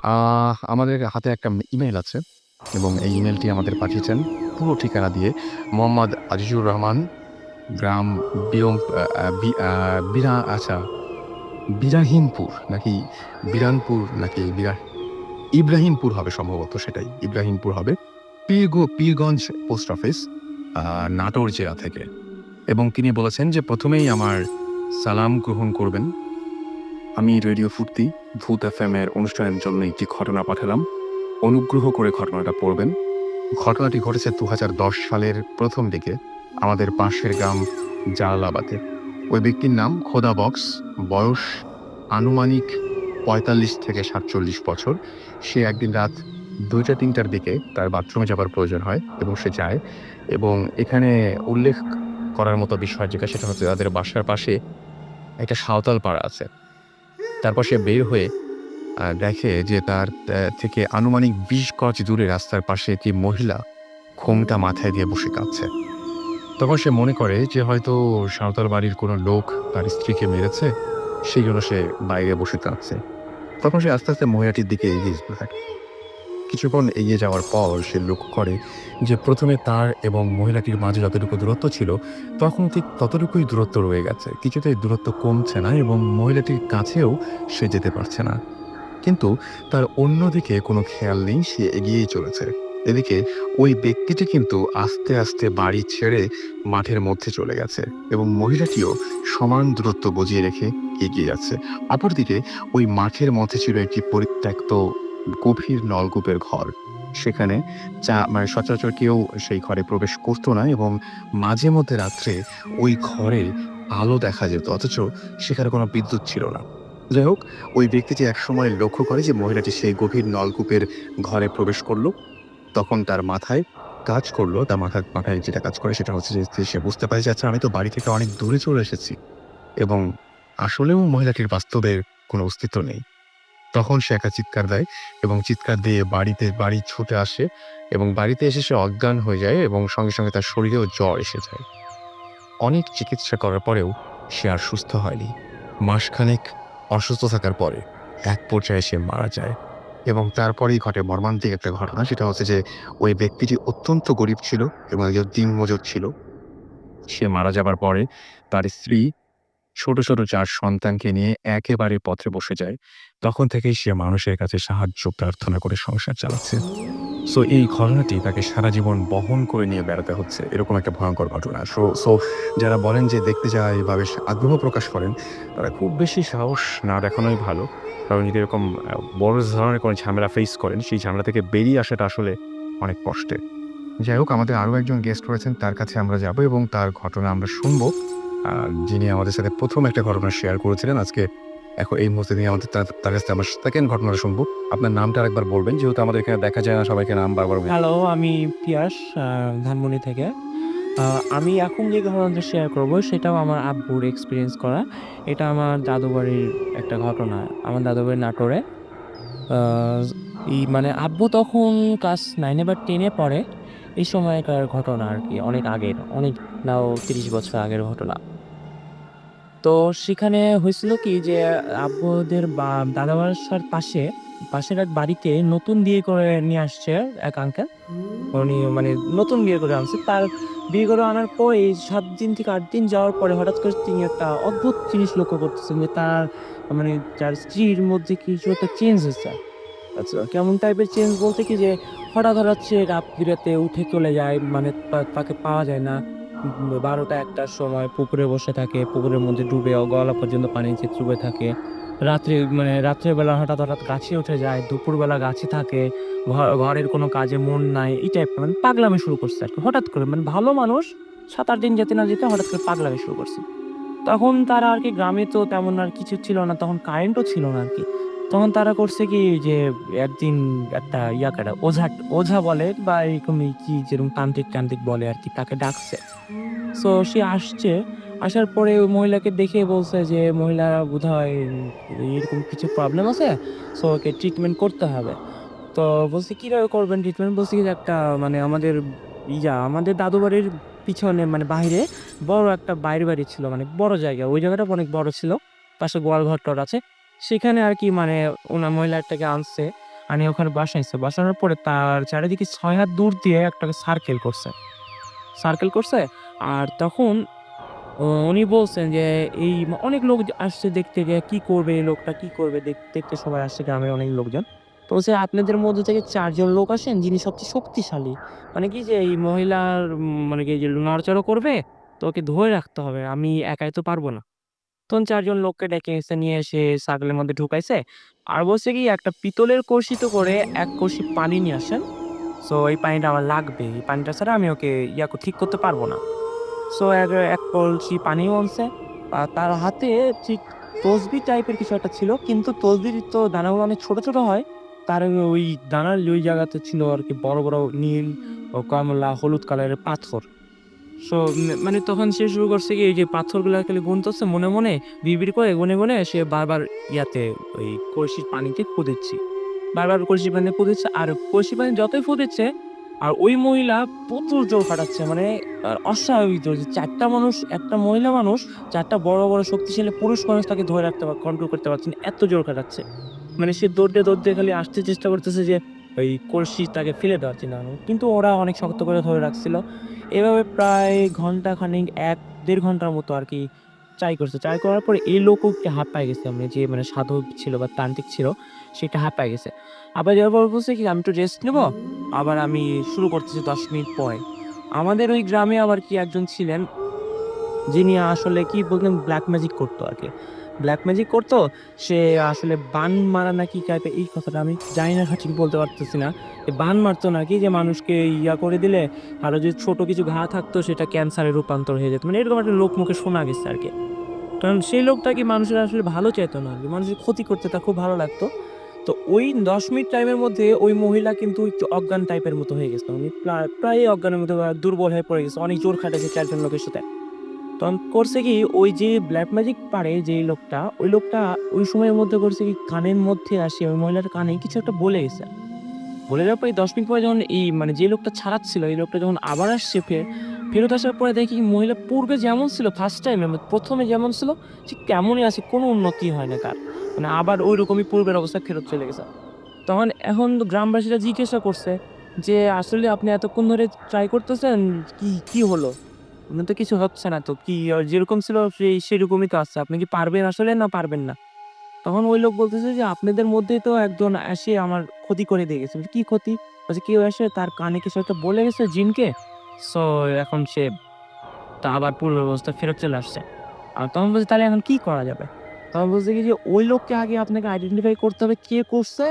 আমাদের হাতে একটা ইমেইল আছে এবং এই ইমেইলটি আমাদের পাঠিয়েছেন পুরো ঠিকানা দিয়ে মোহাম্মদ আজিজুর রহমান, গ্রাম বিয়ং আ আ বি আ বিরা আচ্ছা বিরাহিমপুর নাকি বিরানপুর নাকি ইব্রাহিমপুর হবে সম্ভবত সেটাই। ইব্রাহিমপুর হবে। পীরগঞ্জ পোস্ট অফিস আ নাটোর জেলা থেকে। এবং তিনি বলেছেন যে ১ম এই আমার সালাম গ্রহণ করবেন। আমি রেডিও ফুর্তি, ভূত এফএম এর অনুষ্ঠানের জন্য একটি ঘটনা পাঠালাম। অনুগ্রহ করে ঘটনাটা পড়বেন। ঘটনাটি ঘটেছে ২০১০ সালের ১ম দিকে আমাদের পাশের গ্রাম জালালাবাদে। ওই ব্যক্তির নাম খোদা বক্স। বয়স আনুমানিক ৪৫ থেকে ৪৭ বছর। সে একদিন রাত ২টা-৩টার দিকে তার বাথরুমে যাবার প্রয়োজন হয় এবং সে যায় এবং এখানে উল্লেখ করার মতো বিষয় যেটা সেটা হচ্ছে তাদের বাসার পাশে একটা সাঁওতাল পাড়া আছে। তারপর সে বের হয়ে দেখে যে তার থেকে আনুমানিক ২০ গজ দূরে রাস্তার পাশে একটি মহিলা ঘোমটা মাথায় দিয়ে বসে কাঁদছে। তখন সে মনে করে যে হয়তো সাঁওতাল বাড়ির কোনো লোক তার স্ত্রীকে মেরেছে, সেইজন্য সে বাইরে বসে কাঁদছে। তখন সে আস্তে, আস্তে মহিলাটির দিকে এগিয়ে যেতে থাকে। কিছুক্ষণ এগিয়ে যাওয়ার পর সে লক্ষ্য করে যে ১ম এ তার এবং মহিলাটির মাঝে যতটুকু দূরত্ব ছিল, তখন ঠিক ততটুকুই দূরত্ব রয়ে গেছে। কিছুতেই দূরত্ব কমছে না এবং মহিলাটির কাছেও সে যেতে পারছে না। কিন্তু তার অন্যদিকে কোনো খেয়াল নেই, সে এগিয়েই চলেছে। এদিকে ওই ব্যক্তিটি কিন্তু আস্তে, আস্তে বাড়ি ছেড়ে মাঠের মধ্যে চলে গেছে এবং মহিলাটিও সমান দূরত্ব বজিয়ে রেখে এগিয়ে যাচ্ছে। অপরদিকে ওই মাঠের মধ্যে ছিল একটি পরিত্যক্ত গভীর নলকূপের ঘর। সেখানে মানে সচরাচর কেউ সেই ঘরে প্রবেশ করত না এবং মাঝে মধ্যে রাত্রে ওই ঘরে আলো দেখা যেত। অথচ সেখানে কোনো বিদ্যুৎ ছিল না। যাই হোক, ওই ব্যক্তিটি একসময় লক্ষ্য করে যে মহিলাটি সেই গভীর নলকূপের ঘরে প্রবেশ করল। তখন তার মাথায় কাজ করল, তার মাথায় যেটা কাজ করে সেটা হচ্ছে যে সে বুঝতে পারে যে আচ্ছা আমি তো বাড়ি থেকে অনেক দূরে চলে এসেছি এবং আসলেও মহিলাটির বাস্তবে কোনো অস্তিত্ব নেই। তখন সে একটা চিৎকার দেয় এবং চিৎকার দিয়ে বাড়ি ছুটে আসে এবং বাড়িতে এসে সে অজ্ঞান হয়ে যায় এবং সঙ্গে, সঙ্গে তার শরীরেও জ্বর এসে যায়। অনেক চিকিৎসা করার পরেও সে আর সুস্থ হয়নি। মাসখানেক অসুস্থ থাকার পরে এক পর্যায়ে সে মারা যায় এবং তারপরেই ঘটে মর্মান্তিক একটা ঘটনা। সেটা হচ্ছে যে ওই ব্যক্তিটি অত্যন্ত গরিব ছিল এবং একজন দিনমজুর ছিল। সে মারা যাবার পরে তার স্ত্রী ছোট, ছোট ৪ সন্তানকে নিয়ে একেবারে পথে বসে যায়। তখন থেকেই সে মানুষের কাছে সাহায্য প্রার্থনা করে সংসার চালাচ্ছে। সো এই ঘটনাটি তাকে সারা জীবন বহন করে নিয়ে বেড়াতে হচ্ছে। এরকম একটা ভয়ঙ্কর ঘটনা। সো যারা বলেন যে দেখতে যায় বা বেশ আগ্রহ প্রকাশ করেন, তারা খুব বেশি সাহস না দেখানোই ভালো। কারণ যদি এরকম বড় ধরনের কোনো ঝামেলা ফেস করেন, সেই ঝামেলা থেকে বেরিয়ে আসাটা আসলে অনেক কষ্টের। যাই হোক, আমাদের আরো একজন গেস্ট রয়েছেন, তার কাছে আমরা যাবো এবং তার ঘটনা আমরা শুনবো। আ যিনি আমাদের সাথে ১ম একটা ঘটনা শেয়ার করেছিলেন। আজকে এখন এই মুহূর্তে তিনি আমাদের তার কাছ থেকে আমরা 2nd ঘটনাটা শুনবো। আপনার নামটা আরেকবার বলবেন। যেহেতু আমাদের এখানে দেখা যায় না সবাইকে নাম বারবার হ্যালো, আমি পিয়াস ধানমন্ডি থেকে। আ আমি এখন যে ঘটনাটা শেয়ার করব সেটাও আমার আব্বুর এক্সপেরিয়েন্স করা। এটা আমার দাদু বাড়ির একটা ঘটনা। আমার দাদু বাড়ি নাটোরে। আ মানে আব্বু তখন ক্লাস 9 এ বা 10 এ পড়ে। এই সময়কার ঘটনা আরকি। অনেক আগের। অনেক নাও ৩০ বছর আগের ঘটনা। তো সেখানে হয়েছিল কি যে আব্বুদের দাদা বাসার পাশের এক বাড়িতে নতুন বিয়ে করে নিয়ে আসছে এক আঙ্কেল। উনি মানে নতুন বিয়ে করে আনছে। তার বিয়ে করে আনার পরে ৭ দিন থেকে ৮ দিন যাওয়ার পরে হঠাৎ করে তিনি একটা অদ্ভুত জিনিস লক্ষ্য করতেছেন যে তার মানে তার স্ত্রীর মধ্যে কিছু একটা চেঞ্জ হইছে। আচ্ছা, কেমন টাইপের চেঞ্জ বলতে কি যে হঠাৎ সে রাত বিরাতে উঠে চলে যায়। মানে তাকে পাওয়া যায় না। ১২টা-১টার সময় পুকুরে বসে থাকে। পুকুরের মধ্যে ডুবে গলা পর্যন্ত পানিতে চুবে থাকে। রাত্রের বেলা হঠাৎ গাছে উঠে যায়। দুপুরবেলা গাছে থাকে। ঘরের কোনো কাজে মন নাই। এই টাইপের মানে পাগলামি শুরু করছে আরকি। হঠাৎ করে মানে ভালো মানুষ ৭-৮ দিন যেতে না যেতে হঠাৎ করে পাগলামি শুরু করছে। তখন তারা আরকি গ্রামে তো তেমন আর কিছু ছিল না। তখন কারেন্টও ছিল না আরকি। তখন তারা করছে কি যে একদিন একটা ইয়াকাটা ওঝা বলে বা এরকমই কি যেরকম তান্ত্রিক বলে আরকি তাকে ডাকছে। সো সে আসছে। আসার পরে ওই মহিলাকে দেখে বলছে যে মহিলার বোধহয় এরকম কিছু প্রবলেম আছে। সো ওকে ট্রিটমেন্ট করতে হবে। তো বলছি, "কিভাবে করবেন ট্রিটমেন্ট?" বলছি কি যে একটা মানে আমাদের দাদু বাড়ির পিছনে মানে বাহিরে বড় একটা বাইরে বাড়ি ছিল। মানে বড় জায়গা। ওই জায়গাটা অনেক বড় ছিল। পাশে গোয়াল ঘর-টর আছে। সেখানে আরকি মানে মহিলাটাকে আনছে। আনি ওখানে বাসাইছে। বসানোর পরে তার চারিদিকে ৬ হাত দূর দিয়ে একটা সার্কেল করছে। সার্কেল করছে। আর তখন উনি বলছেন যে এই অনেক লোক আসছে দেখতে যে কি করবে এই লোকটা, কি করবে দেখতে সবাই আসছে গ্রামের অনেক লোকজন। তো বলছে আপনাদের মধ্যে থেকে ৪ জন লোক আসেন যিনি সবচেয়ে শক্তিশালী। মানে কি যে এই মহিলার মানে কি যে নড়াচড়া করবে তো ওকে ধরে রাখতে হবে। আমি একাই তো পারব না। তখন ৪ জন লোককে ডেকে এসে নিয়ে এসে সার্কেলের মধ্যে ঢুকাইছে। আর বলছে কি একটা পিতলের কলসিতে করে ১ কলসি পানি নিয়ে আসেন। সো এই পানিটা আমার লাগবে। এই পানিটা ছাড়া আমি ওকে ঠিক করতে পারব না। সো এক কলসি পানিও আনছে। তার হাতে ঠিক তসবি টাইপের কিছু একটা ছিল। কিন্তু তসবির তো দানাগুলো অনেক ছোট, ছোট হয়। তার ওই দানার ওই জায়গাতে ছিল আরকি বড়, বড় নীল ও কমলা, হলুদ কালারের পাথর। সো মানে তখন সে শুরু করছে কি এই যে পাথরগুলা খালি গুনতেছে মনে, মনে বিড়বিড় করে গুনে, গুনে সে বারবার ইয়াতে ওই কলসির পানিতে ফু দিচ্ছে। বারবার কলসির পানিতে ফু দিচ্ছে। আর কলসির পানি যতই ফু দিচ্ছে আর ওই মহিলা প্রচুর জোর খাটাচ্ছে। মানে অস্বাভাবিক জোর। যে ৪ টা মানুষ, একটা মহিলা মানুষ ৪ টা বড়, বড় শক্তিশালী পুরুষ মানুষ তাকে ধরে রাখতে কন্ট্রোল করতে পারছে না। এত জোর খাটাচ্ছে। মানে সে দৌড়ে, দৌড়ে খালি আসতে চেষ্টা করতেছে যে ওই কলসি তাকে ফেলে দেওয়ার চিন্তা ভাবনা। কিন্তু ওরা অনেক শক্ত করে ধরে রাখছিল। এভাবে প্রায় ঘন্টা খানেক ১-১.৫ ঘন্টার মতো আরকি ট্রাই করছে। ট্রাই করার পরে এই লোকও একটু হাঁপায় গেছে। মানে যে মানে সাধক ছিল বা তান্ত্রিক ছিল সেটা হাঁপায় গেছে। হাঁপায় যাওয়ার পর বলছে কি আমি একটু রেস্ট নিবো। আবার আমি শুরু করতেছি ১০ মিনিট পরে। আমাদের ওই গ্রামে আবার কি একজন ছিলেন যিনি আসলে কি বলতেন ব্লাক ম্যাজিক করতো আরকি। ব্লাক ম্যাজিক করতো। সে আসলে বান মারা নাকি টাইপের এই কথাটা আমি জানি না সঠিক বলতে পারতেছি না। বান মারতো নাকি যে মানুষকে করে দিলে আরো যদি ছোট কিছু ঘা থাকতো সেটা ক্যান্সারে রূপান্তর হয়ে যেত। মানে এরকম একটা লোক মুখে শোনা গেছে আরকি। কারণ সেই লোকটা কি মানুষের আসলে ভালো চাইতো না আরকি। মানুষের ক্ষতি করতে তার খুব ভালো লাগতো। তো ওই ১০ মিনিট টাইমের মধ্যে ওই মহিলা কিন্তু একটু অজ্ঞান টাইপের মতো হয়ে গেছে। উনি প্রায়ই অজ্ঞানের মতো দুর্বল হয়ে পড়ে গেছে। অনেক জোর খাটাইছে ৪ জন লোকের সাথে। তখন করছে কি ওই যে ব্লাক ম্যাজিক পারে যেই লোকটা, ওই লোকটা ওই সময়ের মধ্যে করছে কি কানের মধ্যে আসে ওই মহিলার কানে কিছু একটা বলে গেছে। বলে যাওয়ার পরে ১০ মিনিট পরে যখন এই মানে যে লোকটা ছাড়াচ্ছিল এই লোকটা যখন আবার আসছে ফেরত আসার পরে দেখি মহিলা পূর্বে যেমন ছিল ফার্স্ট টাইম এ ১ম এ যেমন ছিল ঠিক তেমনই আছে। কোনো উন্নতি হয় না তার। মানে আবার ঐরকমই পূর্বের অবস্থায় ফেরত চলে গেছে। তখন এখন তো গ্রামবাসীরা জিজ্ঞাসা করছে যে, "আসলে আপনি এতক্ষণ ধরে ট্রাই করতেছেন, কি হলো? আপনার তো কিছু হচ্ছে না তো। কি যেরকম ছিল সেরকমই তো আছে। আপনি কি পারবেন আসলে না পারবেন না?" তখন ওই লোক বলতেছে যে, "আপনাদের মধ্যেই তো একজন এসে আমার ক্ষতি করে দিয়ে গেছে।" বলছি, "কি ক্ষতি?" বলছে, "কেউ এসে তার কানে কিছু একটা বলে গেছে জিনকে। সো এখন সে তা আবার পূর্বের অবস্থায় ফেরত চলে আসছে।" তখন বলছি, "তাহলে এখন কি করা যাবে?" তখন বলছে কি যে, "ওই লোককে আগে আপনাকে আইডেন্টিফাই করতে হবে কে করছে,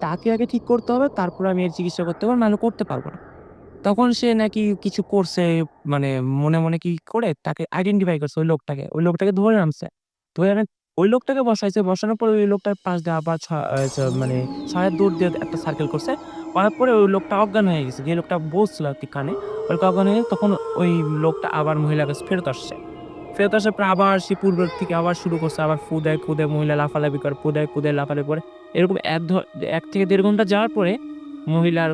তাকে আগে ঠিক করতে হবে। তারপরে আমি এর চিকিৎসা করতে পারবো, নাহলে করতে পারব না।" তখন সে নাকি কিছু করছে মানে মনে, মনে কি করে তাকে আইডেন্টিফাই করছে ওই লোকটাকে। ওই লোকটাকে ধরে আনছে। ধরে এনে ওই লোকটাকে বসাইছে। বসানোর পরে ওই লোকটার পাশ দিয়ে আবার ছ আ ছ মানে ৬ হাত দূর দিয়ে একটা সার্কেল করছে। করার পরে ওই লোকটা অজ্ঞান হয়ে গেছে। যে লোকটা বলছিল আরকি কানে। ওই লোকটা অজ্ঞান হয়ে তখন ওই লোকটা আবার মহিলার কাছে ফেরত আসছে। ফেরত আসার পর আবার সে পূর্বের থেকে আবার শুরু করছে। আবার ফু দেয়, মহিলা লাফালাফি করে, ফু দেয়, লাফালাফি করে। এরকম ১ থেকে ১.৫ ঘন্টা যাওয়ার পরে মহিলার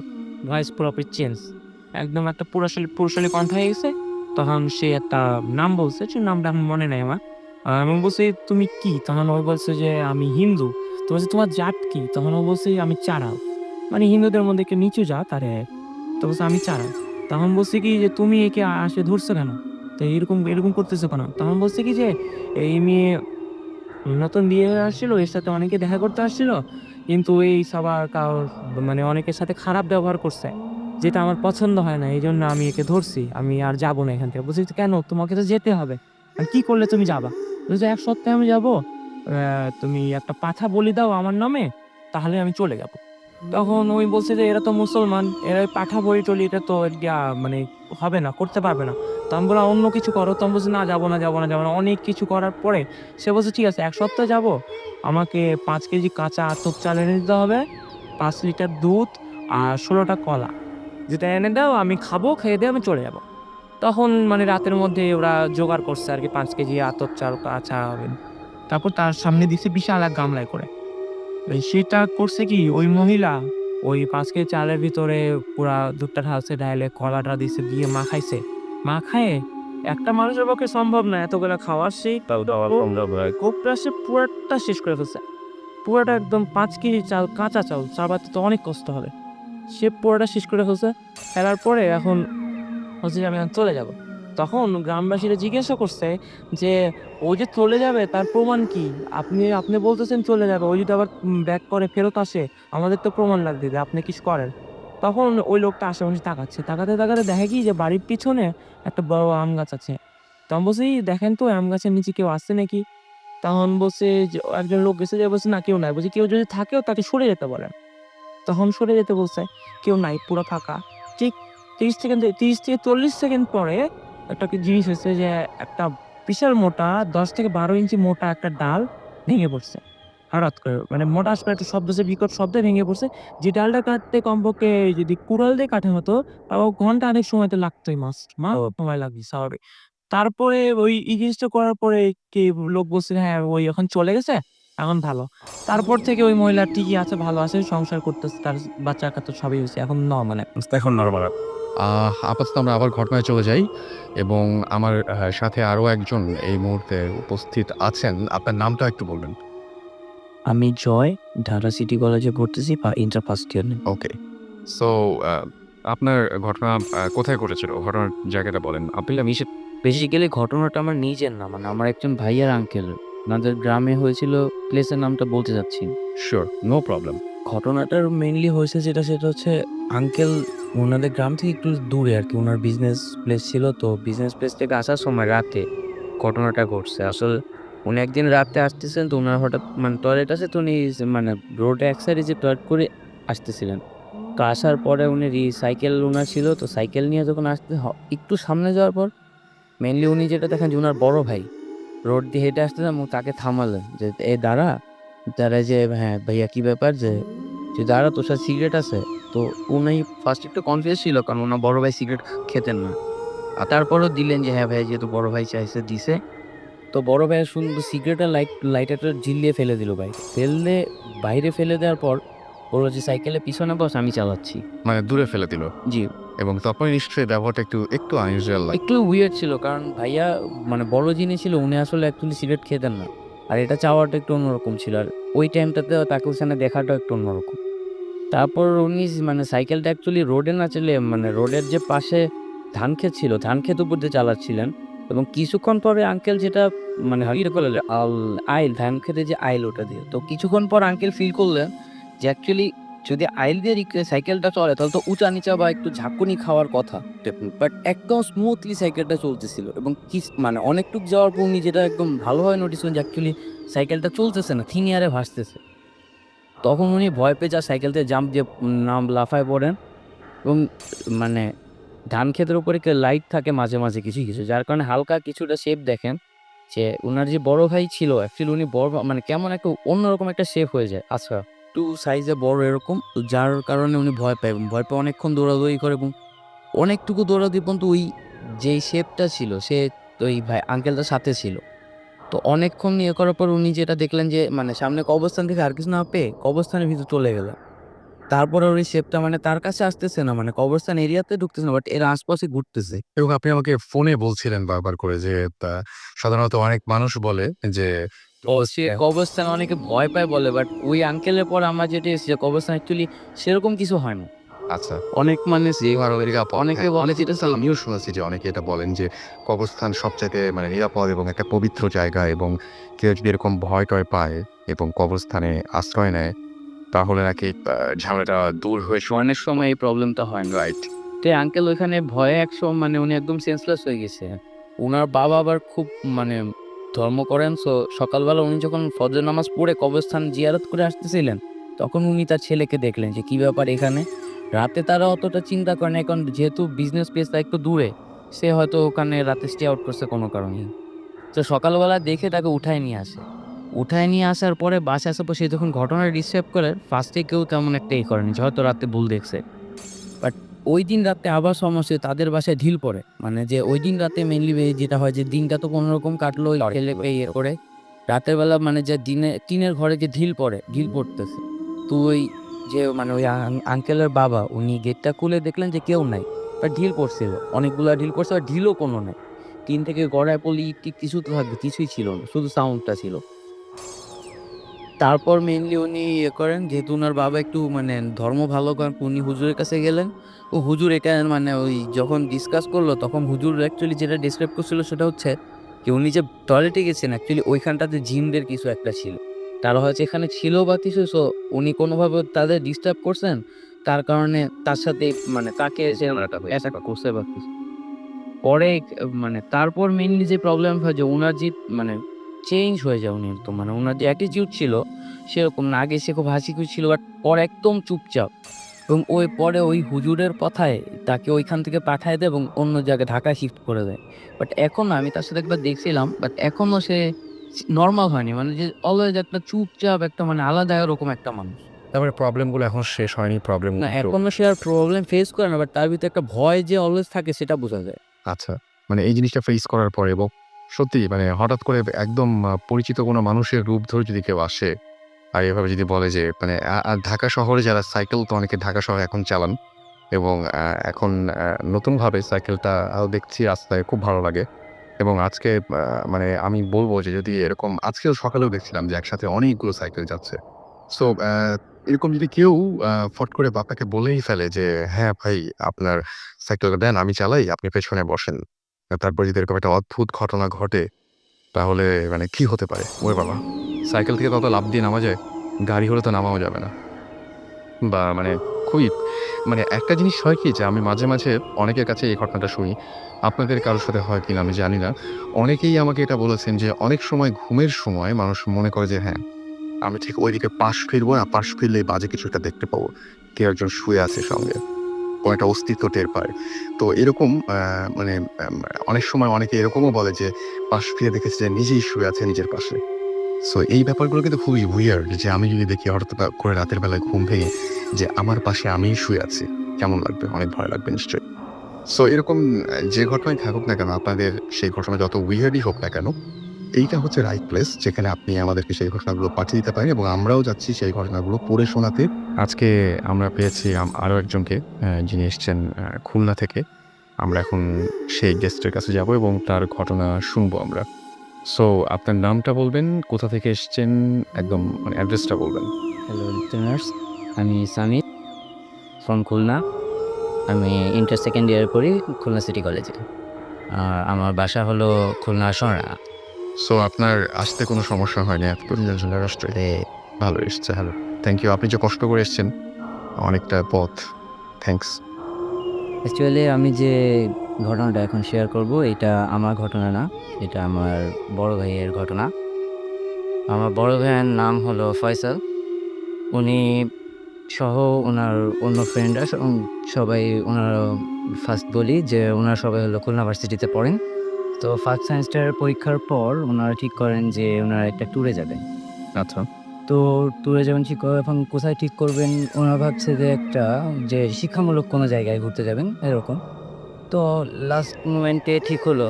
ভয়েস পুরোপুরি চেঞ্জ। একদম একটা পুরুষালী কণ্ঠ হয়ে গেছে। তখন সে একটা নাম বলছে, সে নামটা এখন মনে নাই আমার। আমি বলছি, "তুমি কি?" তখন ও বলছে যে, "আমি হিন্দু।" তো বলছি, "তোমার জাত কি?" তখন ও বলছে, "আমি চাড়াও।" মানে হিন্দুদের মধ্যে একটু নিচু জাত আর তো বলছে, "আমি চাড়াও।" তখন বলছি কি যে, "তুমি একে আসে ধরছো কেন? তো এরকম করতেছো কেন?" তখন বলছে কি যে, "এই মেয়ে নতুন বিয়ে হয়ে আসছিল, এর সাথে অনেকে দেখা করতে আসছিল। কিন্তু এই সবার কারোর মানে অনেকের সাথে খারাপ ব্যবহার করছে। যেটা আমার পছন্দ হয় না। এজন্য আমি একে ধরছি। আমি আর যাবো না এখান থেকে।" বলছি, "কেন? তোমাকে তো যেতে হবে। আর কি করলে তুমি যাবা?" বলছে, "১ সপ্তাহে আমি যাবো। তুমি একটা পাঠা বলি দাও আমার নামে, তাহলে আমি চলে যাবো।" তখন ওই বলছে যে, "এরা তো মুসলমান। এরা ওই পাঠা বলি-টলি এটা তো মানে হবে না, করতে পারবে না।" তো আমি বললাম, "অন্য কিছু করো।" তো আমি বলছি, "না যাবো না, যাবো না, যাবো না।" অনেক কিছু করার পরে সে বলছে, "ঠিক আছে ১ সপ্তাহ যাবো। আমাকে ৫ কেজি কাঁচা আতপ চাল এনে দিতে হবে, ৫ লিটার দুধ আর ১৬ টা কলা। যেটা এনে দাও আমি খাবো, খেয়ে দেয়ে আমি চলে যাবো।" তখন মানে রাতের মধ্যে ওরা জোগাড় করছে আরকি ৫ কেজি আতপ চাল কাঁচা। তারপর তার সামনে দিছে বিশাল এক গামলায় করে। সেটা করছে কি ওই মহিলা ওই ৫ কেজি চালের ভিতরে পুরা দুধটা ঢালছে, ঢাইলে কলাটা দিছে, দিয়ে মাখাইছে। মাখায়ে একটা মানুষের পক্ষে সম্ভব না এতগুলা খাওয়া। সেই তাও দেওয়া সম্ভব হয়। কোপটা সে পুরাটা শেষ করে ফেলছে। পুরোটা একদম 5 কেজি চাল, কাঁচা চাল চাবাতে তো অনেক কষ্ট হবে। সে পুরোটা শেষ করে ফেলছে। ফেলার পরে এখন হচ্ছে যে আমি এখন চলে যাব। তখন গ্রামবাসীরা জিজ্ঞাসা করছে যে, "ও যে চলে যাবে তার প্রমাণ কি? আপনি বলতেছেন চলে যাবে। ও যদি আবার ব্যাক করে ফেরত আসে, আমাদের তো প্রমাণ লাগবে যে আপনি কিছু করেন।" তখন ওই লোকটা আশেপাশে তাকাচ্ছে। তাকাতে দেখে কি যে বাড়ির পিছনে একটা বড় আম গাছ আছে। তখন বলছি, "দেখেন তো ওই আম গাছের নিচে কেউ আছে নাকি?" তখন বলছে যে একজন লোক গেছে যে বলছে, "না কেউ নাই।" বলছি, "কেউ যদি থাকেও তাকে সরে যেতে বলেন।" তখন সরে যেতে বলছে। কেউ নাই, পুরো ফাঁকা। ঠিক 30 থেকে 40 সেকেন্ড পরে একটা কি জিনিস হইছে যে একটা বিশাল মোটা 10 থেকে 12 ইঞ্চি মোটা একটা ডাল ভেঙে পড়ছে। হঠাৎ করে মানে মোটাস করে একটা শব্দ হচ্ছে, বিকট শব্দে ভেঙে পড়ছে। যে ডালটা কাটতে কমপক্ষে যদি কুড়াল দিয়ে কাটা হতো তাও ঘন্টা আনেক সময় তো লাগতই সময় লাগবে স্বাভাবিক। তারপরে ওই এই জিনিসটা করার পরে কি লোক বলছে, "হ্যাঁ, ওই এখন চলে গেছে, এখন ভালো।" তারপর থেকে ওই মহিলা ঠিকই আছে, ভালো আছে, সংসার করতেছে। তার বাচ্চা-কাচ্চা সবই হইছে। এখন নরমাল এখন নরমাল। আপাতত আমরা আবার ঘটনায় চলে যাই এবং আমার সাথে আরো একজন এই মুহূর্তে উপস্থিত আছেন। আপনার নামটা একটু বলবেন? আমি জয়, ঢাকা সিটি কলেজে পড়তেছি ইন্টার ফার্স্ট ইয়ার। ওকে। সো আ আপনার ঘটনা কোথায় ঘটেছিল? ঘটনার জায়গাটা বলেন। আপনি বেসিক্যালি ঘটনাটা আমার নিজের না, মানে আমার একজন ভাইয়ার আঙ্কেল। উনাদের গ্রামে হয়েছিল, প্লেসের নামটা বলতে চাচ্ছি না। Sure, no problem. ঘটনাটার মেইনলি হয়েছে সেটা হচ্ছে আঙ্কেল উনাদের গ্রাম থেকে একটু দূরে আরকি উনার বিজনেস প্লেস ছিল। তো বিজনেস প্লেস থেকে আসার সময় রাতে ঘটনাটা ঘটছে। আসলে উনি একদিন রাতে আসতেছেন, তো উনার হঠাৎ মানে টয়লেট আছে, তো উনি মানে রোডে এক সাইডে যে টয়লেট করে আসতেছিলেন। তো আসার পরে উনি সাইকেল উনার ছিল, তো সাইকেল নিয়ে যখন আসতে একটু সামনে যাওয়ার পর মেইনলি উনি যেটা দেখেন যে উনার বড় ভাই রোড দিয়ে হেঁটে আসতেছে এবং তাকে থামালেন যে, "এ দাঁড়া।" দাঁড়ায় যে, "হ্যাঁ, ভাইয়া কি ব্যাপার?" যে, "দাঁড়া, তোর সাথে সিগারেট আছে?" তো উনি ফার্স্ট একটু কনফিউজ ছিল কারণ উনার বড় ভাই সিগারেট খেতেন না। তারপরেও দিলেন যে, "হ্যাঁ, ভাইয়া যেহেতু বড় ভাই চাইছে দিছে।" তো বড় ভাইয়া সিগারেটের লাইটারটা ঝিলিয়ে ফেলে দিল বাইরে। বাইরে ফেলে দেওয়ার পর বলল যে, "সাইকেলের পিছনে বস, আমি চালাচ্ছি।" মানে দূরে ফেলে দিল জি। এবং তখনই নিশ্চয়ই ব্যবহারটা একটু আনইউজুয়াল একটু উইয়ার্ড ছিল কারণ ভাইয়া মানে বড় যিনি ছিল উনি আসলে অ্যাকচুয়ালি সিগারেট খেতেন না। আর এটা চাওয়াটা একটু অন্যরকম ছিল। আর ওই টাইমটাতেও তাকে ওখানে দেখাটাও একটু অন্যরকম। তারপর উনি মানে সাইকেলটা অ্যাকচুয়ালি রোডে না চালিয়ে মানে রোডের যে পাশে ধান ক্ষেত ছিল, ধান ক্ষেত উপর দিয়ে চালাচ্ছিলেন এবং কিছুক্ষণ পরে আঙ্কেল যেটা মানে ইয়ে করলেন আইল ধান ক্ষেতে যে আইল ওটা দিয়ে। তো কিছুক্ষণ পর আঙ্কেল ফিল করলেন যে অ্যাকচুয়ালি যদি আইল দিয়ে সাইকেলটা চলে তাহলে তো উঁচা-নিচা বা একটু ঝাঁকুনি খাওয়ার কথা। বাট একদম স্মুথলি সাইকেলটা চলতেছিল এবং মানে অনেকটুক যাওয়ার পর উনি যেটা একদম ভালোভাবে নোটিস করেন যে অ্যাকচুয়ালি সাইকেলটা চলতেছে না, থিন এয়ারে ভাসতেছে। তখন উনি ভয় পেয়ে সাইকেল থেকে জাম্প দিয়ে লাফায় পড়েন এবং মানে ধান ক্ষেতের উপরে লাইট থাকে মাঝে কিছু, যার কারণে হালকা কিছুটা শেপ দেখেন যে উনার যে বড় ভাই ছিল অ্যাকচুয়ালি উনি মানে কেমন একটা অন্যরকম একটা শেপ হয়ে যায়। আচ্ছা, একটু সাইজে বড় এরকম, যার কারণে উনি ভয় পায় এবং ভয় পেয়ে অনেকক্ষণ দৌড়াদৌড়ি করে এবং অনেকটুকু দৌড়াদৌড়ি পর্যন্ত ওই যেই শেপটা ছিল সে ওই ভাই আঙ্কেলটার সাথে ছিল। তো অনেকক্ষণ ইয়ে করার পর উনি যেটা দেখলেন যে মানে সামনে কবরস্থান থেকে আর কিছু না পেয়ে কবরস্থানের ভিতর চলে গেলেন। তারপরে ওর এই শেপটা মানে তার কাছে আসতেছে না, মানে কবরস্থান এরিয়াতে ঢুকতেছে না, বাট এর আশপাশে ঘুরতেছে। এবং আপনি আমাকে ফোনে বলছিলেন বারবার করে যে তা সাধারণত অনেক মানুষ বলে যে সে কবরস্থানে অনেকে ভয় পায় বলে, বাট ওই আঙ্কেলের পর আমার যেটা এসেছে কবরস্থান অ্যাকচুয়ালি সেরকম কিছু হয় না। আচ্ছা। অনেক মানে নিরাপদ। অনেকে হ্যাঁ, বলে অনেকে যেটা আমিও শুনেছি যে অনেকে এটা বলেন যে কবরস্থান সবচাইতে মানে নিরাপদ এবং একটা পবিত্র জায়গা এবং কেউ যদি এরকম ভয়-টয় পায় এবং কবরস্থানে আশ্রয় নেয় তাহলে নাকি ঝামেলাটা দূর হয়ে অনেক সময় এই প্রবলেমটা হয় না। রাইট। তো আঙ্কেল ওইখানে ভয়ে মানে উনি একদম সেন্সলেস হয়ে গেছে। উনার বাবা আবার খুব মানে ধর্ম করেন। সো সকালবেলা উনি যখন ফজর নামাজ পড়ে কবরস্থান জিয়ারত করে আসতেছিলেন, তখন উনি তার ছেলেকে দেখলেন যে কি ব্যাপার এখানে। রাতে তারা অতটা চিন্তা করে না, এখন যেহেতু বিজনেস প্লেসটা একটু দূরে, সে হয়তো ওখানে রাতে স্টে আউট করছে কোনো কারণেই। তো সকালবেলা দেখে তাকে উঠায় নিয়ে আসে। উঠায় নিয়ে আসার পরে বাসায় আসার পর সে যখন ঘটনাটা ডিসক্রাইব করে, ফার্স্ট এ কেউ তেমন একটা করেনি যে হয়তো রাতে ভুল দেখছে। বাট ঐদিন রাতে আবার সমস্যা, তাদের বাসায় ঢিল পড়ে। মানে যে ঐদিন রাতে মেইনলি যেটা হয় যে দিনটা তো কোনরকম কাটলো ওই ছেলে ইয়ে করে। রাতের বেলা মানে যে টিনের ঘরে যে ঢিল পড়তেছে। তো ওই যে মানে ওই আঙ্কেলের বাবা উনি গেটটা খুলে দেখলেন যে কেউ নাই। বাট ঢিল পড়ছিল। অনেকগুলা ঢিল পড়ছে, বাট ঢিলও কোনো নাই। টিন থেকে গড়ায় পড়লে ইট-টিট কিছু তো থাকবে, কিছুই ছিল না। শুধু সাউন্ডটা ছিল। তারপর মেইনলি উনি ইয়ে করেন, যেহেতু উনার বাবা একটু মানে ধর্ম ভালো করেন, উনি হুজুরের কাছে গেলেন। ও হুজুর এটা মানে ওই যখন ডিসকাস করলো তখন হুজুর অ্যাকচুয়ালি যেটা ডিসক্রাইব করছিল সেটা হচ্ছে যে উনি যে টয়লেটে গেছেন অ্যাকচুয়ালি ওইখানটাতে জিনদের কিছু একটা ছিল। তারা হয়তো এখানে ছিল বা কিছু, সো উনি কোনোভাবে তাদের ডিস্টার্ব করছেন। তার কারণে তার সাথে মানে তাকে যে অ্যাটাক করছে বা কিছু। পরে মানে তারপর মেইনলি যে প্রবলেম হয় যে উনার যে মানে চেঞ্জ হয়ে যায় উনি একদম। মানে উনার যে অ্যাটিটিউড ছিল সেরকম না। আগে সে খুব হাসিখুশি ছিল, বাট পরে একদম চুপচাপ। এবং ওই পরে ওই হুজুরের কথায় তাকে ওইখান থেকে পাঠায় দেয় এবং অন্য জায়গায় ঢাকায় শিফট করে দেয়। বাট এখন আমি তার সাথে একবার দেখছিলাম, বাট এখনো সে নরমাল হয়নি। মানে যে অলওয়েজ একটা চুপচাপ একটা মানে আলাদা এরকম একটা মানুষ। তারপরে প্রবলেমগুলো এখন শেষ হয়নি, না প্রবলেমগুলো এখনো সে আর প্রবলেম ফেস করে না, বাট তার ভিতরে একটা ভয় যে অলওয়েজ থাকে সেটা বোঝা যায়। আচ্ছা। মানে এই জিনিসটা ফেস করার পরে এবং সত্যিই মানে হঠাৎ করে একদম পরিচিত কোনো মানুষের রূপ ধরে যদি কেউ আসে, আর এভাবে যদি বলে যে মানে ঢাকা শহরে যারা সাইকেল তো অনেকে ঢাকা শহরে এখন চালান এবং এখন নতুনভাবে সাইকেলটা দেখছি রাস্তায় খুব ভালো লাগে। এবং আজকে মানে আমি বলব যে যদি এরকম আজকেও সকালেও দেখছিলাম যে একসাথে অনেকগুলো সাইকেল যাচ্ছে। সো এরকম যদি কেউ ফট করে আপনাকে বলেই ফেলে যে, "হ্যাঁ ভাই আপনার সাইকেলটা দেন আমি চালাই, আপনি পেছনে বসেন।" তারপর যদি এরকম একটা অদ্ভুত ঘটনা ঘটে তাহলে মানে কি হতে পারে? ওরে বাবা! সাইকেল থেকে কত লাফ দিয়ে নামা যায়? গাড়ি হলে তো নামাও যাবে না। বা মানে খুবই মানে একটা জিনিস হয় কি যে আমি মাঝে, মাঝে অনেকের কাছে এই ঘটনাটা শুনি। আপনাদের কারো সাথে হয় কিনা আমি জানি না। অনেকেই আমাকে এটা বলেছেন যে অনেক সময় ঘুমের সময় মানুষ মনে করে যে হ্যাঁ, আমি ঠিক ওইদিকে পাশ ফিরবো না, পাশ ফিরলেই বাজে কিছু একটা দেখতে পাবো। কেউ একজন শুয়ে আছে সঙ্গে। কোনো একটা অস্তিত্ব টের পায়। তো এরকম মানে অনেক সময় অনেকে এরকমও বলে যে পাশ ফিরে দেখেছে যে নিজেই শুয়ে আছে নিজের পাশে। সো এই ব্যাপারগুলো কিন্তু খুবই উইয়ার্ড যে আমি যদি দেখি হঠাৎ করে রাতের বেলায় ঘুম ভেঙে যে আমার পাশে আমিই শুয়ে আছি, কেমন লাগবে? অনেক ভয় লাগবে নিশ্চয়ই। সো এরকম যে ঘটনাই থাকুক না কেন আপনাদের সেই ঘটনা যত উইয়ার্ডই হোক না কেন, এইটা হচ্ছে রাইট প্লেস যেখানে আপনি আমাদেরকে সেই ঘটনাগুলো পাঠিয়ে দিতে পারেন এবং আমরাও যাচ্ছি সেই ঘটনাগুলো পড়ে শোনাতে। আজকে আমরা পেয়েছি আরো একজনকে যিনি এসছেন খুলনা থেকে। আমরা এখন সেই গেস্টের কাছে যাবো এবং তার ঘটনা শুনবো আমরা। সো আপনার নামটা বলবেন, কোথা থেকে এসছেন, একদম মানে অ্যাড্রেসটা বলবেন। হ্যালো লিসেনার্স, আমি সামিত ফ্রম খুলনা। আমি ইন্টার সেকেন্ড ইয়ারে পড়ি খুলনা সিটি কলেজে। আর আমার বাসা হলো খুলনা সরা। সো আপনার আসতে কোনো সমস্যা হয়নি এত দূর রাষ্ট্রে? তে ভালো এসছে, হ্যালো। Thank you. আপনি যে কষ্ট করে এসছেন অনেকটা পথ। থ্যাংকস। অ্যাকচুয়ালি আমি যে ঘটনাটা এখন শেয়ার করব এটা আমার ঘটনা না, এটা আমার বড় ভাইয়ের ঘটনা। আমার বড় ভাইয়ের নাম হলো ফয়সাল। উনি সহ ওনার অন্য ফ্রেন্ডরা সবাই ওনারা ফার্স্ট বলি যে ওনারা সবাই হলো খুলনা ভার্সিটিতে পড়েন। তো ফার্স্ট সেমেস্টারের পরীক্ষার পর ওনারা ঠিক করেন যে ওনারা একটা ট্যুরে যাবেন। আচ্ছা। তো ট্যুরে যাবেন ঠিক করে এখন কোথায় ঠিক করবেন? ওনারা ভাবছে যে একটা যে শিক্ষামূলক কোনো জায়গায় ঘুরতে যাবেন এরকম। তো লাস্ট মোমেন্টে ঠিক হলো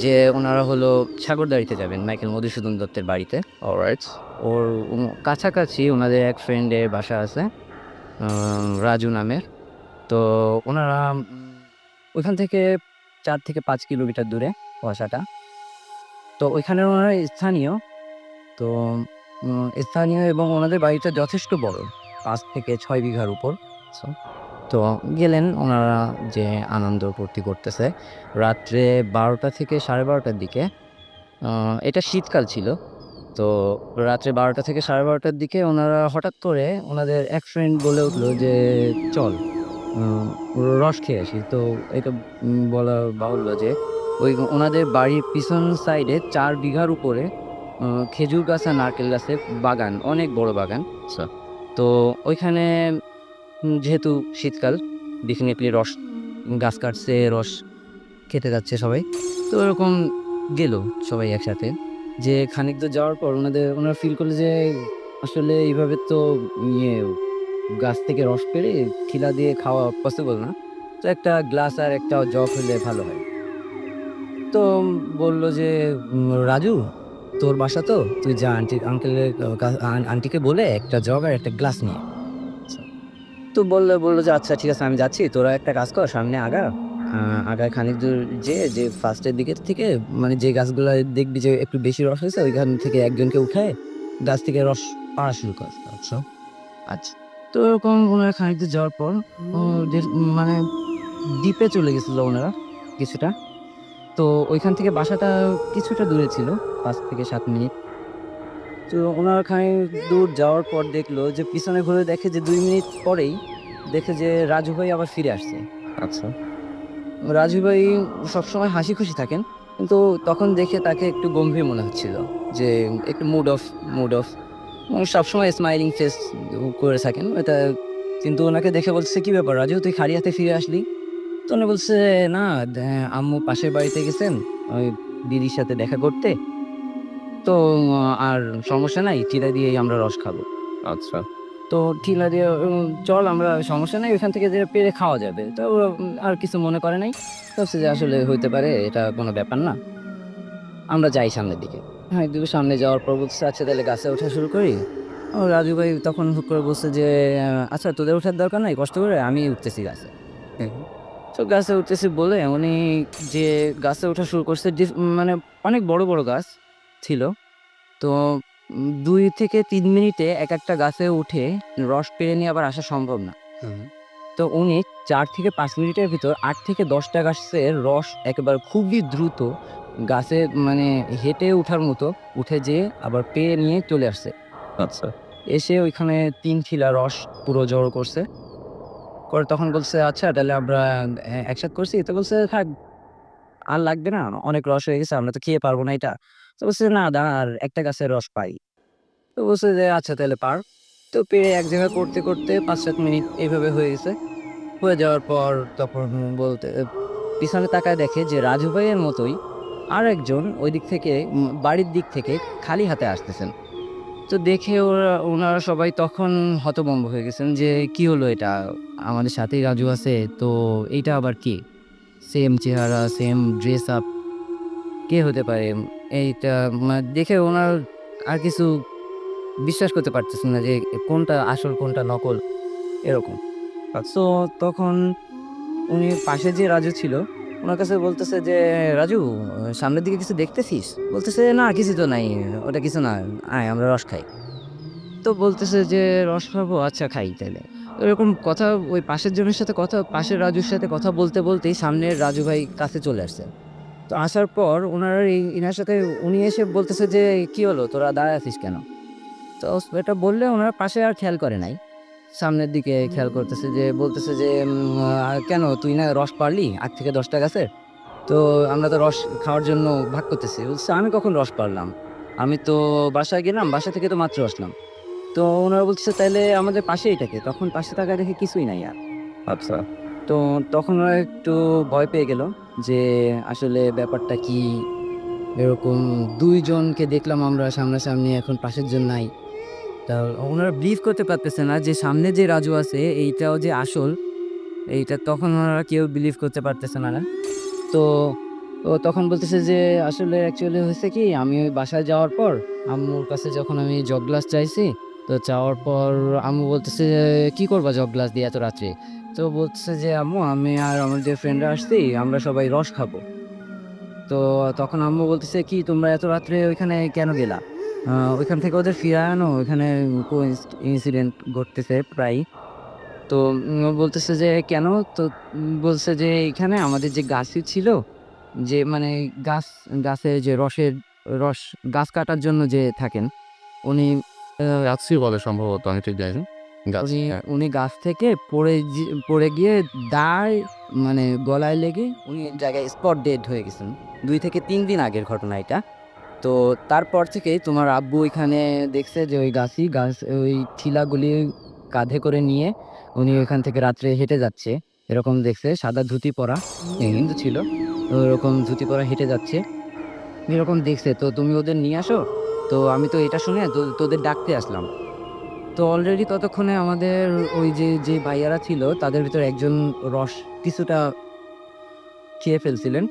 যে ওনারা হলো সাগরদাঁড়িতে যাবেন মাইকেল মধুসূদন দত্তের বাড়িতে। অলরাইট। ওর কাছাকাছি ওনাদের এক ফ্রেন্ডের বাসা আছে রাজু নামের। তো ওনারা ওইখান থেকে ৪ থেকে ৫ কিলোমিটার দূরে বাসাটা। তো ওইখানের ওনারা স্থানীয়। তো স্থানীয় এবং ওনাদের বাড়িটা যথেষ্ট বড়। ৫ থেকে ৬ বিঘার উপর। সো তো গেলেন ওনারা যে আনন্দ ফুর্তি করতেছে। রাত্রে ১২টা থেকে ১২:৩০ দিকে আ এটা শীতকাল ছিল। তো রাত্রে ১২টা থেকে ১২:৩০ দিকে ওনারা হঠাৎ করে ওনাদের এক ফ্রেন্ড বলে উঠল যে, "চল উম রস খেয়ে আসি।" তো এটা বলা বাহুল্য যে ওই ওনাদের বাড়ির পিছন সাইডে ৪ বিঘার উপরে আ খেজুর গাছ আর নারকেল গাছের বাগান, অনেক বড় বাগান। আচ্ছা। তো ওইখানে যেহেতু শীতকাল ডেফিনিটলি রস গাছ কাটছে, রস খেতে যাচ্ছে সবাই। তো এরকম গেল সবাই একসাথে। যে খানিক দূর যাওয়ার পর ওনারা ফিল করলো যে আসলে এইভাবে তো ইয়ে গাছ থেকে রস পেড়ে ঠিলা দিয়ে খাওয়া পসিবল না। তো একটা গ্লাস আর একটা জগ হলে ভালো হয়। তো বলল যে, "রাজু তোর বাসা তো? তুই যা আঙ্কেলের আন্টিকে বলে একটা জগ আর একটা গ্লাস নিয়ে আয়।" আচ্ছা। তো বলল যে, "আচ্ছা ঠিক আছে আমি যাচ্ছি। তোরা একটা কাজ কর সামনে আগা। আ আগায় খানিক দূর যেয়ে যে ফার্স্ট এর দিকের থেকে মানে যে গাছগুলা দেখবি যে একটু বেশি রস হয়েছে ওইখান থেকে একজনকে উঠায় গাছ থেকে রস পাড়া শুরু করে। আচ্ছা। আচ্ছা। তো এরকম ওনারা খানিকদূর যাওয়ার পর ওদের মানে দ্বীপে চলে গেছিল ওনারা কিছুটা। তো ওইখান থেকে বাসাটা কিছুটা দূরে ছিল ৫ থেকে ৭ মিনিট। তো ওনারা খানিক দূর যাওয়ার পর দেখলো যে পিছনে ঘুরে দেখে যে ২ মিনিট পরেই দেখে যে রাজু ভাই আবার ফিরে আসছে। আচ্ছা। রাজু ভাই সবসময় হাসি খুশি থাকেন। কিন্তু তখন দেখে তাকে একটু গম্ভীর মনে হচ্ছিল। যে একটু মুড অফ। সবসময় স্মাইলিং ফেস করে থাকেন। এটা কিন্তু ওনাকে দেখে বলছে, "কি ব্যাপার রাজু, তুই খালি হাতে ফিরে আসলি?" তো উনি বলছে, "না, আম্মু পাশের বাড়িতে গেছেন ওই দিদির সাথে দেখা করতে। তো আর সমস্যা নাই, চিড়া দিয়েই আমরা রস খাবো।" আচ্ছা। তো টিলা দিয়ে চল আমরা সমস্যা নাই, ওইখান থেকে যে পেড়ে খাওয়া যাবে। তো আর কিছু মনে করে নাই। ভাবছে যে আসলে হইতে পারে, এটা কোনো ব্যাপার না। আমরা যাই সামনের দিকে। হ্যাঁ, একটু সামনে যাওয়ার পর বলছে, "আচ্ছা তাহলে গাছে ওঠা শুরু করি?" রাজু ভাই তখন হুট করে বলছে যে, "আচ্ছা তোদের ওঠার দরকার নাই কষ্ট করে, আমি উঠতেছি গাছে।" হুম, হুম। তো গাছে উঠতেছি বলে উনি যে গাছে ওঠা শুরু করছে মানে অনেক বড়, বড় গাছ ছিল। তো ২ থেকে ৩ মিনিটে একেকটা গাছে উঠে রস পেড়ে নিয়ে আবার আসা সম্ভব না। হুম। তো উনি ৪ থেকে ৫ মিনিটের ভিতর ৮ থেকে ১০ টা গাছের রস একেবারে খুবই দ্রুত গাছে মানে হেঁটে উঠার মতো উঠে যেয়ে আবার পেড়ে নিয়ে চলে আসছে। আচ্ছা। এসে ওইখানে ৩ ঠিলা রস পুরো জড়ো করছে। করে তখন বলছে, "আচ্ছা তাহলে আমরা একসাথে করছি?" তো বলছে, "থাক, আর লাগবে না। অনেক রস হয়ে গেছে। আমরা তো খেয়ে পারব না এটা।" তো বলছে, "না দাঁড়া, আর একটা গাছের রস পাই।" তো বলছে যে, "আচ্ছা তাহলে পার।" তো পেড়ে এক জায়গায় করতে, করতে ৫-৭ মিনিট এইভাবে হয়ে গেছে। হয়ে যাওয়ার পর তখন বলতে পিছনে তাকায় দেখে যে রাজু ভাইয়ের মতোই আরেকজন ওই দিক থেকে বাড়ির দিক থেকে খালি হাতে আসতেছেন। তো দেখে ওনারা সবাই তখন হতভম্ব হয়ে গেছেন যে, "কি হলো এটা? আমাদের সাথেই রাজু আছে। তো এইটা আবার কে? সেম চেহারা, সেম ড্রেস আপ, কে হতে পারে?" এইটা দেখে ওনার আর কিছু বিশ্বাস করতে পারতেছেন না যে কোনটা আসল কোনটা নকল এরকম। আচ্ছা। তো তখন উনি পাশে যে রাজু ছিল, উনার কাছে বলতেছে যে, "রাজু, সামনের দিকে কিছু দেখতেছিস?" বলতেছে, "না কিছু তো নাই। ওটা কিছু না। আয় আমরা রস খাই।" তো বলতেছে যে, "রস খাবো? আচ্ছা খাই তাইলে।" এরকম কথা ওই পাশের জনের সাথে কথা পাশের রাজুর সাথে কথা বলতে, বলতেই সামনের রাজু ভাই কাছে চলে আসছে। তো আসার পর উনারা ইনার সাথে উনি এসে বলতেছে যে, "কি হলো? তোরা দাঁড়ায় আছিস কেন?" তো এটা বললে উনারা পাশে আর খেয়াল করে নাই। সামনের দিকে খেয়াল করতেছে যে বলতেছে যে, কেন তুই না রস পাড়লি ৮ থেকে ১০ টা গাছের? তো আমরা তো রস খাওয়ার জন্য ভাগ করতেছি।" বলছে, "আমি কখন রস পাড়লাম? আমি তো বাসায় গেলাম, বাসা থেকে তো মাত্র আসলাম।" তো ওনারা বলতেছে, "তাইলে আমাদের পাশেই থাকে।" তখন পাশে তাকায় দেখে কিছুই নাই আর। আচ্ছা। তো তখন ওরা একটু ভয় পেয়ে গেল যে আসলে ব্যাপারটা কি? এরকম ২ জনকে দেখলাম আমরা সামনাসামনি, এখন পাশের জন নাই। তা ওনারা বিলিভ করতে পারতেছে না যে সামনে যে রাজু আছে এইটাও যে আসল, এইটা তখন ওনারা কেউ বিলিভ করতে পারতেছে না। তো ও তখন বলতেছে যে আসলে অ্যাকচুয়ালি হয়েছে কি, আমি ওই বাসায় যাওয়ার পর আম্মুর কাছে যখন আমি জগ গ্লাস চাইছি, তো চাওয়ার পর আম্মু বলতেছে যে, "কি করবা জগ গ্লাস দিয়ে এত রাত্রে?" তো বলতেছে যে, "আম্মু আমি আর আমার যে ফ্রেন্ডরা আসছি, আমরা সবাই রস খাবো।" তো তখন আম্মু বলতেছে, "কি তোমরা এত রাত্রে ওইখানে কেন গেলা? ওইখান থেকে ওদের ফিরায় আনো, ওইখানে ইনসিডেন্ট ঘটতেছে প্রায়ই।" তো বলতেছে যে, "কেন?" তো বলছে যে, "এখানে আমাদের যে গাছই ছিল, যে মানে গাছ গাছে যে রস গাছ কাটার জন্য যে থাকেন, উনি গাছই বলে সম্ভবত, আমি ঠিক জানি না। গাছ, উনি হ্যাঁ। উনি গাছ থেকে পড়ে গিয়ে দাঁড় মানে গলায় লেগে উনি এক জায়গায় স্পট ডেড হয়ে গেছেন। ২ থেকে ৩ দিন আগের ঘটনা এটা। তো তারপর থেকেই তোমার আব্বু ওইখানে দেখছে যে ওই ওই ঠিলাগুলি কাঁধে করে নিয়ে উনি ওইখান থেকে রাত্রে হেঁটে যাচ্ছে। এরকম দেখছে সাদা ধুতি পরা, হিন্দু ছিল। তো ওরকম ধুতি পরা হেঁটে যাচ্ছে। এরকম দেখছে। তো তুমি ওদের নিয়ে আসো। তো আমি তো এটা শুনে তোদের ডাকতে আসলাম। তো অলরেডি ততক্ষণে আমাদের ওই যে ভাইয়ারা ছিল তাদের ভিতরে একজন রস কিছুটা খেয়ে ফেলছিলেন।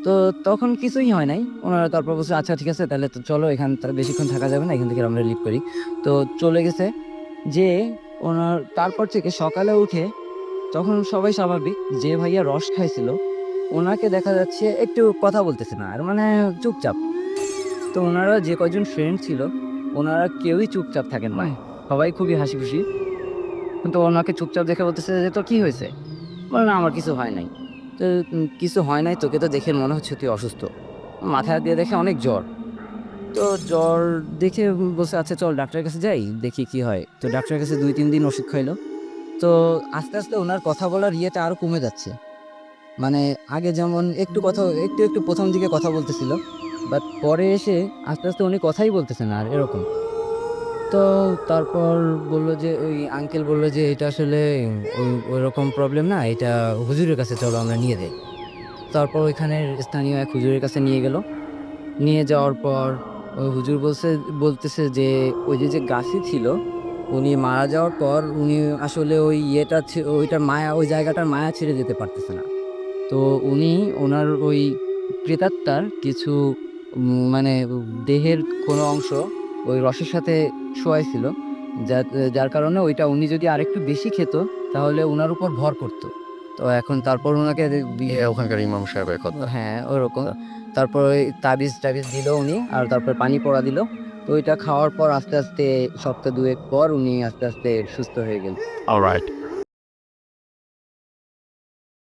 তো তখন কিছুই হয় নাই। উনারা তারপর বলছে, "আচ্ছা ঠিক আছে তাহলে তো চলো, এখান বেশিক্ষণ থাকা যাবে না। এখান থেকে আমরা লিভ করি।" তো চলে গেছে। যেয়ে তারপর থেকে সকালে উঠে তখন সবাই স্বাভাবিক। যে ভাইয়া রস খাইছিল উনাকে দেখা যাচ্ছে একটু কথা বলতেছে না। আর মানে চুপচাপ। তো উনারা যে কয়জন ফ্রেন্ড ছিল ওনারা কেউই চুপচাপ থাকেন না, সবাই খুবই হাসি খুশি। কিন্তু ওনাকে চুপচাপ দেখে বলতেছে যে তোর কি হয়েছে, বলে না আমার কিছু হয় নাই। তো কিছু হয় নাই, তোকে তো দেখে মনে হচ্ছে তুই অসুস্থ, মাথায় হাত দিয়ে দেখে অনেক জ্বর। তো জ্বর দেখে বলছে আচ্ছা চল ডাক্তারের কাছে যাই, দেখি কি হয়। তো ডাক্তারের কাছে 2-3 দিন ওষুধ খাইলো। তো আস্তে আস্তে ওনার কথা বলার ইয়েটা আরো কমে যাচ্ছে। মানে আগে যেমন একটু একটু প্রথম দিকে কথা বলতেছিল, বাট পরে এসে আস্তে আস্তে উনি কথাই বলতেছে না আর এরকম। তো তারপর বললো যে ওই আঙ্কেল বললো যে এটা আসলে ওইরকম প্রবলেম না, এটা হুজুরের কাছে চলো আমরা নিয়ে যাই। তারপর ওইখানের স্থানীয় এক হুজুরের কাছে নিয়ে গেল। নিয়ে যাওয়ার পর ওই হুজুর বলতেছে যে ওই যে গাছই ছিল, উনি মারা যাওয়ার পর উনি আসলে ওই ওইটার মায়া, ওই জায়গাটার মায়া ছেড়ে যেতে পারতেছে না। তো উনি ওনার ওই প্রেতাত্মার কিছু মানে দেহের কোনো অংশ ওই রসের সাথে শোয়াইছিল, যার যার কারণে ওইটা উনি যদি আরেকটু বেশি খেত তাহলে উনার উপর ভর করতো। তো এখন তারপর ওনাকে ওখানকার ইমাম সাহেবের কথা। হ্যাঁ ওরকম। তারপর ওই তাবিজ দিল উনি, আর তারপর পানি পড়া দিল। তো ওইটা খাওয়ার পর আস্তে আস্তে সপ্তাহ 2 পর উনি আস্তে আস্তে সুস্থ হয়ে গেলেন। অলরাইট।